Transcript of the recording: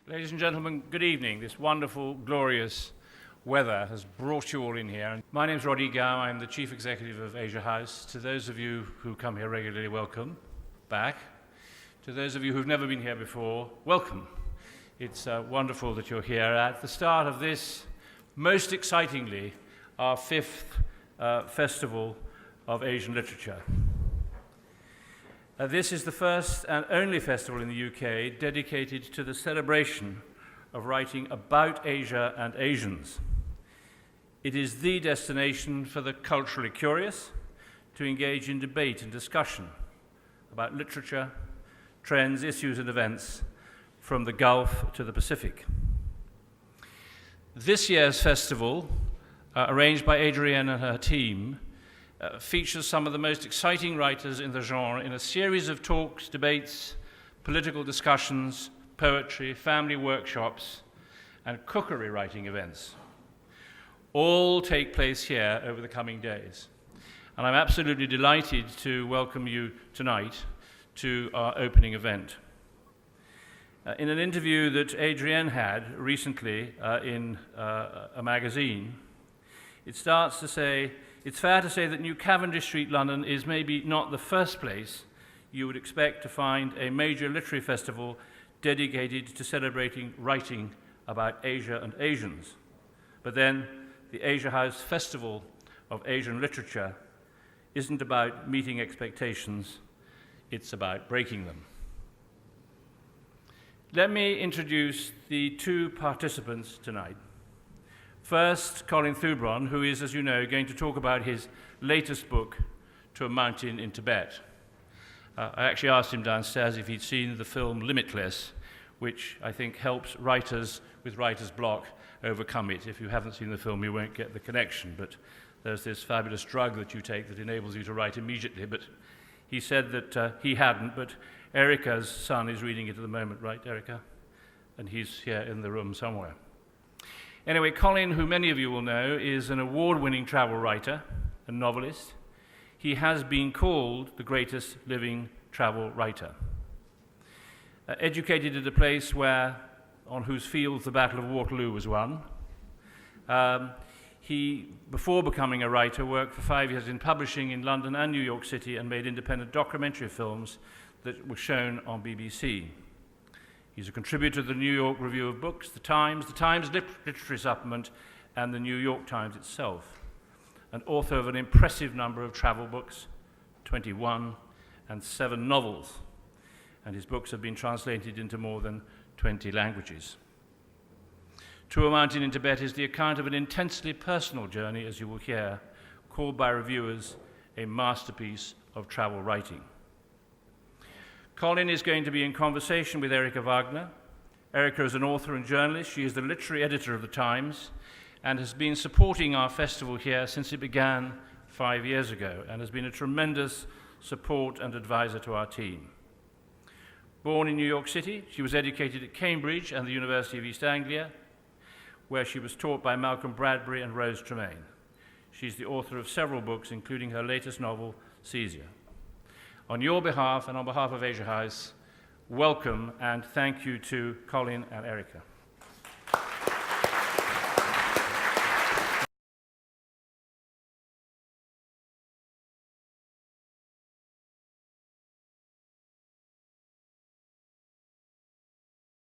Ladies and gentlemen, good evening. This wonderful, glorious weather has brought you all in here. My name is Roddy Gow. I'm the Chief Executive of Asia House. To those of you who come here regularly, welcome back. To those of you who've never been here before, welcome. It's wonderful that you're here at the start of this, most excitingly, our fifth Festival of Asian Literature. This is the first and only festival in the UK dedicated to the celebration of writing about Asia and Asians. It is the destination for the culturally curious to engage in debate and discussion about literature, trends, issues and events from the Gulf to the Pacific. This year's festival, arranged by Adrienne and her team, features some of the most exciting writers in the genre in a series of talks, debates, political discussions, poetry, family workshops, and cookery writing events. All take place here over the coming days. And I'm absolutely delighted to welcome you tonight to our opening event. In an interview that Adrienne had recently in a magazine, it starts to say, "It's fair to say that New Cavendish Street, London, is maybe not the first place you would expect to find a major literary festival dedicated to celebrating writing about Asia and Asians. But then, the Asia House Festival of Asian Literature isn't about meeting expectations, it's about breaking them." Let me introduce the two participants tonight. First, Colin Thubron, who is, as you know, going to talk about his latest book, To a Mountain in Tibet. I actually asked him downstairs if he'd seen the film Limitless, which I think helps writers with writer's block overcome it. If you haven't seen the film, you won't get the connection, but there's this fabulous drug that you take that enables you to write immediately. But he said that he hadn't, but Erica's son is reading it at the moment, right, Erica? And he's here in the room somewhere. Anyway, Colin, who many of you will know, is an award-winning travel writer and novelist. He has been called the greatest living travel writer. Educated at a place on whose fields the Battle of Waterloo was won, he, before becoming a writer, worked for 5 years in publishing in London and New York City and made independent documentary films that were shown on BBC. He's a contributor to the New York Review of Books, the Times Literary Supplement, and the New York Times itself. An author of an impressive number of travel books, 21, and 7 novels. And his books have been translated into more than 20 languages. To a Mountain in Tibet is the account of an intensely personal journey, as you will hear, called by reviewers a masterpiece of travel writing. Colin is going to be in conversation with Erica Wagner. Erica is an author and journalist. She is the literary editor of The Times and has been supporting our festival here since it began 5 years ago and has been a tremendous support and advisor to our team. Born in New York City, she was educated at Cambridge and the University of East Anglia, where she was taught by Malcolm Bradbury and Rose Tremaine. She's the author of several books, including her latest novel, Caesar. On your behalf and on behalf of Asia House, welcome and thank you to Colin and Erica.